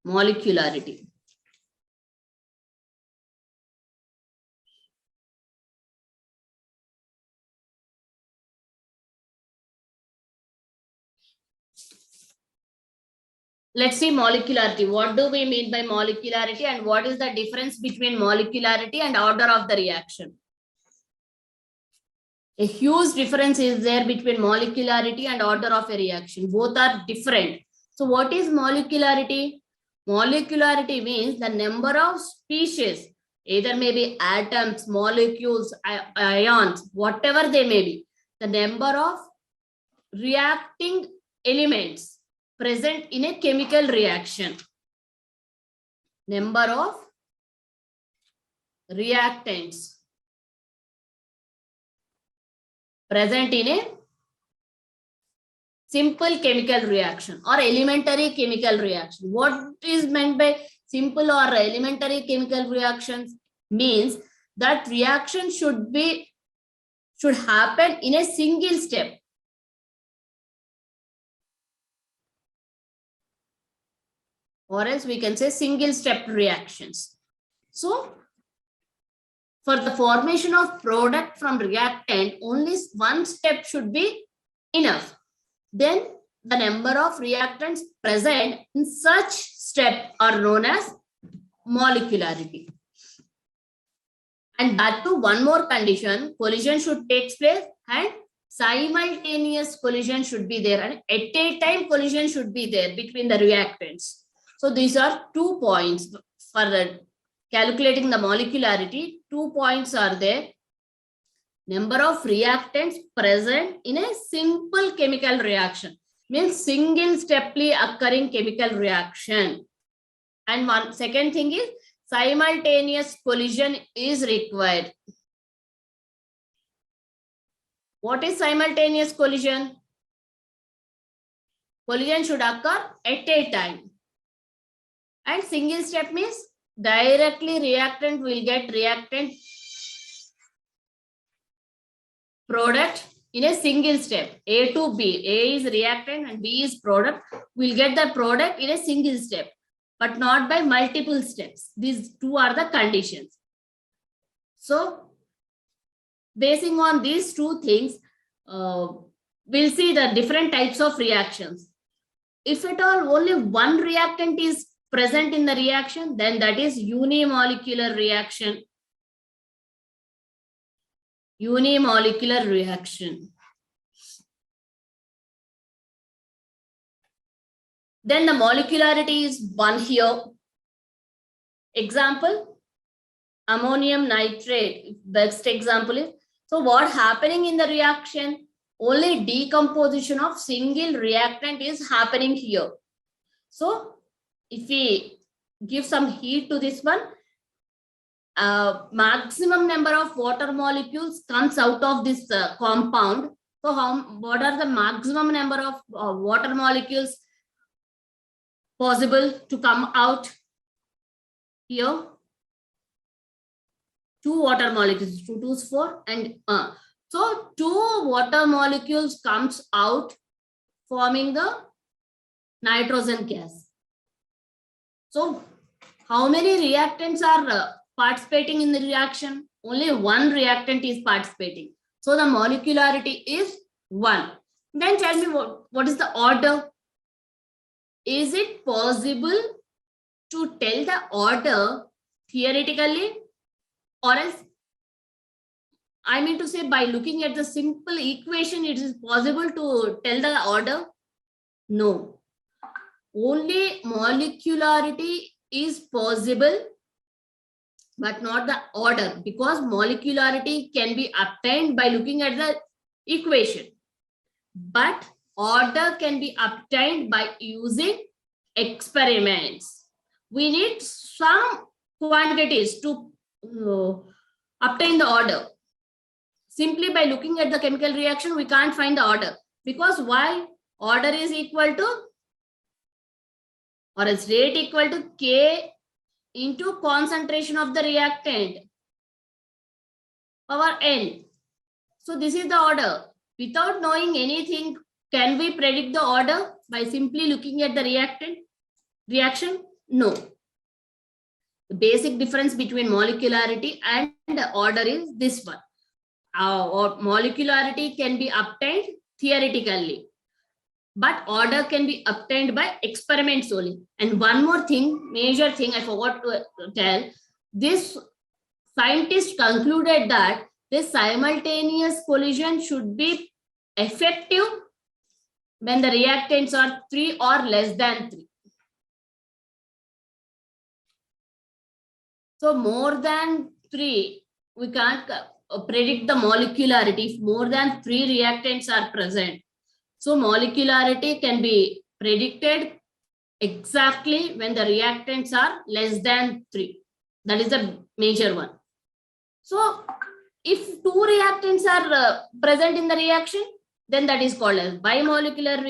molecularity. Let's see molecularity. What do we mean by molecularity and what is the difference between molecularity and order of the reaction? A huge difference is there between molecularity and order of a reaction. Both are different. So what is molecularity? Molecularity means the number of species, either maybe atoms, molecules, ions, whatever they may be, the number of reacting elements present in a chemical reaction. Number of reactants present in a simple chemical reaction or elementary chemical reaction. What is meant by simple or elementary chemical reactions? Means that reaction should happen in a single step. Or else we can say single step reactions. So for the formation of product from reactant, only one step should be enough. Then the number of reactants present in such step are known as molecularity. And that too, one more condition, collision should take place and simultaneous collision should be there, and at a time collision should be there between the reactants. So these are 2 points for calculating the molecularity. 2 points are there. Number of reactants present in a simple chemical reaction, means single steply occurring chemical reaction. And one second thing is simultaneous collision is required. What is simultaneous collision? Collision should occur at a time. And single step means directly reactant will get reactant product in a single step. A to B. A is reactant and B is product. We'll get the product in a single step, but not by multiple steps. These two are the conditions. So, basing on these 2 things, we'll see the different types of reactions. If at all only one reactant is present in the reaction, then that is unimolecular reaction. Unimolecular reaction. Then the molecularity is 1 here. Example, ammonium nitrate. Best example is, so what happening in the reaction? Only decomposition of single reactant is happening here. So if we give some heat to this one, maximum number of water molecules comes out of this compound. So what are the maximum number of water molecules possible to come out here? 2 water molecules, 2 2s 4, and so 2 water molecules comes out forming the nitrogen gas. So how many reactants are participating in the reaction? Only 1 reactant is participating. So the molecularity is 1. Then tell me what is the order? Is it possible to tell the order theoretically, or else, I mean to say, by looking at the simple equation, it is possible to tell the order? No. Only molecularity is possible, but not the order, because molecularity can be obtained by looking at the equation. But order can be obtained by using experiments. We need some quantities to obtain the order. Simply by looking at the chemical reaction, we can't find the order. Because why? Order is equal to, or its rate equal to K into concentration of the reactant power N. So this is the order. Without knowing anything, can we predict the order by simply looking at the reaction? No. The basic difference between molecularity and order is this one. Or molecularity can be obtained theoretically, but order can be obtained by experiments only. And one more thing, major thing I forgot to tell, this scientist concluded that this simultaneous collision should be effective when the reactants are 3 or less than 3. So more than 3, we can't predict the molecularity if more than 3 reactants are present. So molecularity can be predicted exactly when the reactants are less than 3. That is the major one. So if 2 reactants are present in the reaction, then that is called as bimolecular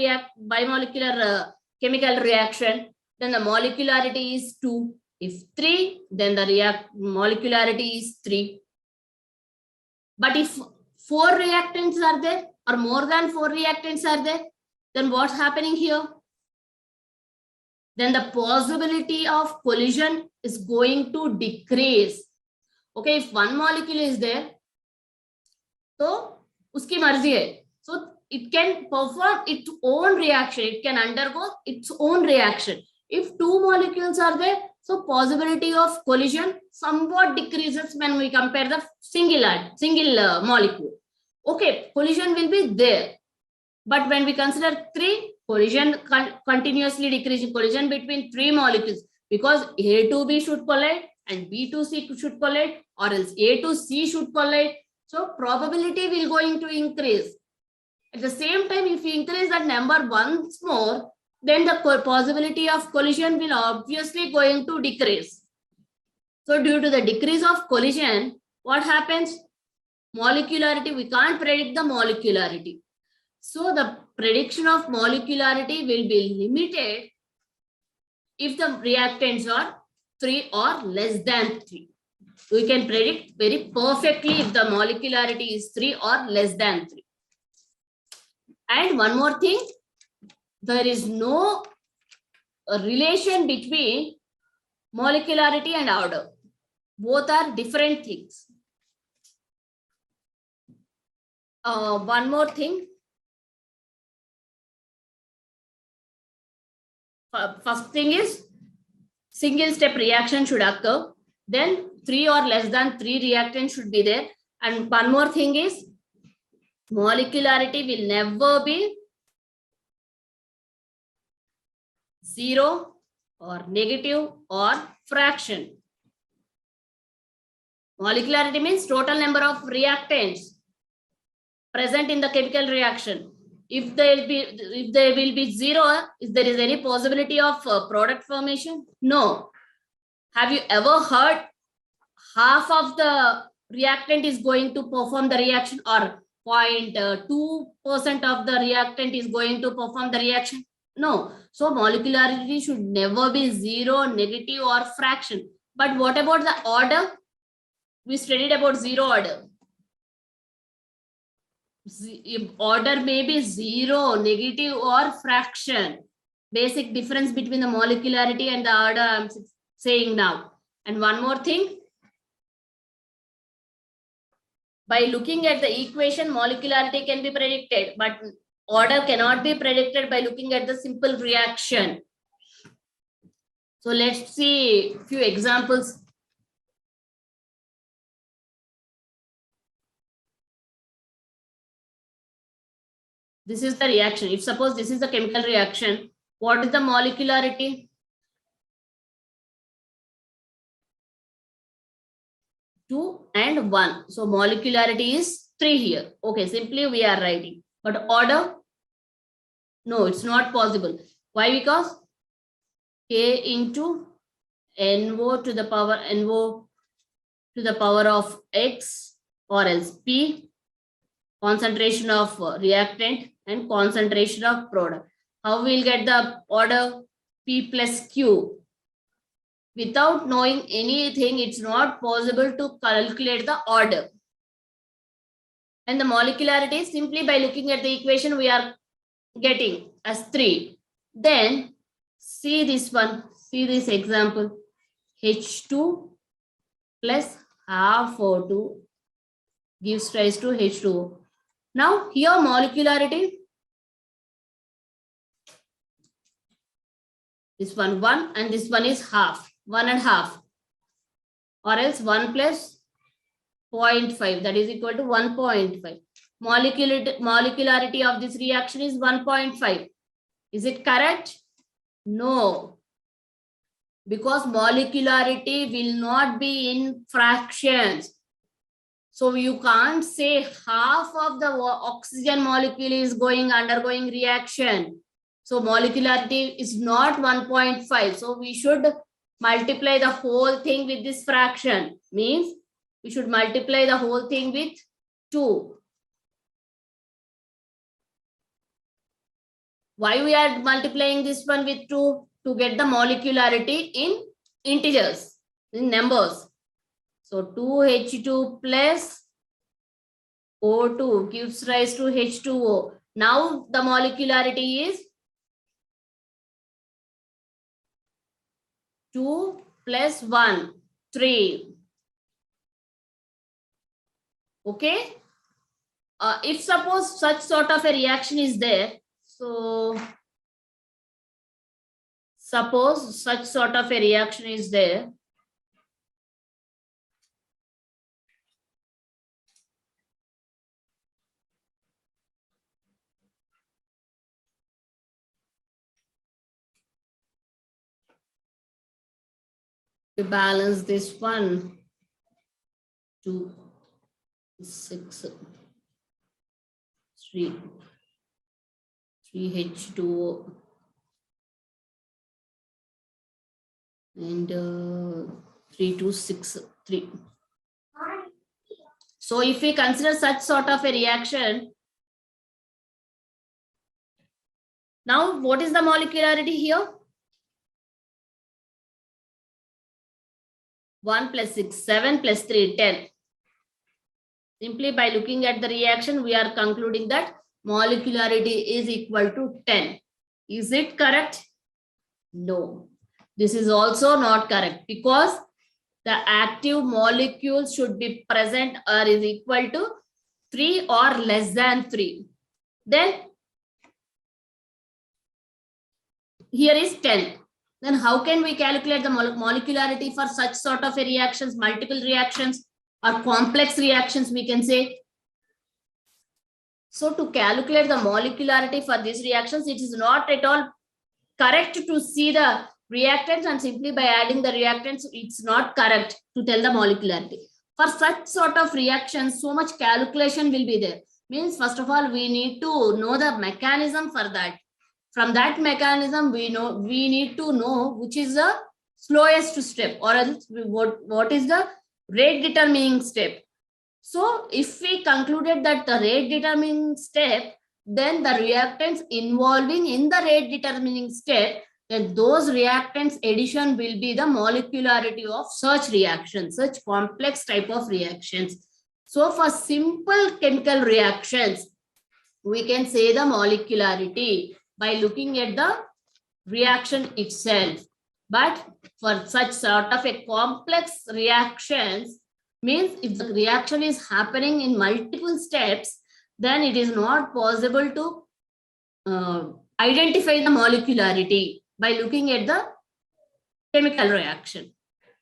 chemical reaction. Then the molecularity is 2. If 3, then the molecularity is 3. But if 4 reactants are there or more than 4 reactants are there, then what's happening here? Then the possibility of collision is going to decrease. Okay, if one molecule is there, so uski marzi hai. So it can perform its own reaction. It can undergo its own reaction. If 2 molecules are there, so possibility of collision somewhat decreases when we compare the single molecule. Okay, collision will be there. But when we consider 3, collision continuously decreasing, collision between 3 molecules, because A to B should collide and B to C should collide, or else A to C should collide. So probability will going to increase. At the same time, if you increase that number once more, then the possibility of collision will obviously going to decrease. So due to the decrease of collision, what happens? Molecularity, we can't predict the molecularity. So the prediction of molecularity will be limited if the reactants are 3 or less than 3. We can predict very perfectly if the molecularity is 3 or less than 3. And one more thing, there is no relation between molecularity and order. Both are different things. One more thing. First thing is single step reaction should occur. Then 3 or less than 3 reactants should be there. And one more thing is molecularity will never be 0 or negative or fraction. Molecularity means total number of reactants present in the chemical reaction. If there will be 0, if there is any possibility of product formation? No. Have you ever heard half of the reactant is going to perform the reaction, or 0.2% of the reactant is going to perform the reaction? No. So molecularity should never be 0, negative or fraction. But what about the order? We studied about 0 order. Order may be 0, negative or fraction. Basic difference between the molecularity and the order I'm saying now. And one more thing. By looking at the equation, molecularity can be predicted, but order cannot be predicted by looking at the simple reaction. So let's see a few examples. This is the reaction. If suppose this is the chemical reaction, what is the molecularity? 2 and 1. So molecularity is 3 here. Okay, simply we are writing. But order? No, it's not possible. Why? Because K into NO to the power NO to the power of X, or else P, concentration of reactant and concentration of product. How we'll get the order? P plus Q. Without knowing anything, it's not possible to calculate the order. And the molecularity, simply by looking at the equation, we are getting as 3. Then see this one, See this example. H2 plus half O2 gives rise to H2O. Now here molecularity, this one 1 and this one is half, 1 and half, or else 1 plus 0.5, that is equal to 1.5. Molecularity of this reaction is 1.5. Is it correct? No, because molecularity will not be in fractions. So you can't say half of the oxygen molecule is undergoing reaction. So molecularity is not 1.5. So we should multiply the whole thing with this fraction. Means we should multiply the whole thing with 2. Why we are multiplying this one with 2? To get the molecularity in integers, in numbers. So 2H2 plus O2 gives rise to H2O. Now the molecularity is 2 plus 1, 3. Okay. If suppose such sort of a reaction is there, so suppose such sort of a reaction is there, to balance this one, 2, 6, 3, 3H2O and 3, 2, 6, 3. So if we consider such sort of a reaction, now what is the molecularity here? 1 plus 6, 7 plus 3, 10. Simply by looking at the reaction, we are concluding that molecularity is equal to 10. Is it correct? No. This is also not correct, because the active molecule should be present or is equal to 3 or less than 3. Then here is 10. Then how can we calculate the molecularity for such sort of a reactions, multiple reactions or complex reactions, we can say? So to calculate the molecularity for these reactions, it is not at all correct to see the reactants and simply by adding the reactants, it's not correct to tell the molecularity. For such sort of reactions, so much calculation will be there. Means first of all, we need to know the mechanism for that. From that mechanism, we need to know which is the slowest step, or else what is the rate determining step. So if we concluded that the rate determining step, then the reactants involving in the rate determining step, then those reactants addition will be the molecularity of such reactions, such complex type of reactions. So for simple chemical reactions, we can say the molecularity by looking at the reaction itself. But for such sort of a complex reactions, means if the reaction is happening in multiple steps, then it is not possible to identify the molecularity by looking at the chemical reaction.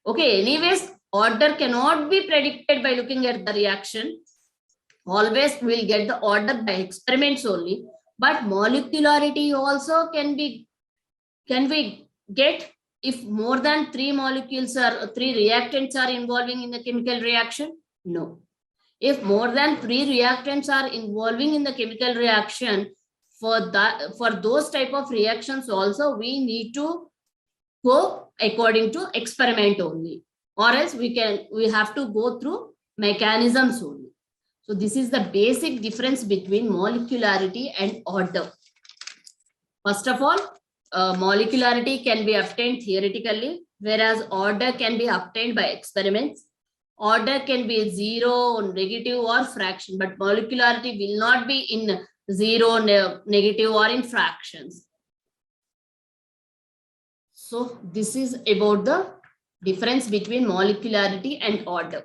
Okay, anyways, order cannot be predicted by looking at the reaction. Always we'll get the order by experiments only. But molecularity also can we get if more than 3 molecules or 3 reactants are involving in the chemical reaction? No. If more than 3 reactants are involving in the chemical reaction, for those type of reactions also we need to go according to experiment only, or else we have to go through mechanisms only. So this is the basic difference between molecularity and order. First of all, molecularity can be obtained theoretically, whereas order can be obtained by experiments. Order can be 0, negative or fraction, but molecularity will not be in 0, negative or in fractions. So this is about the difference between molecularity and order.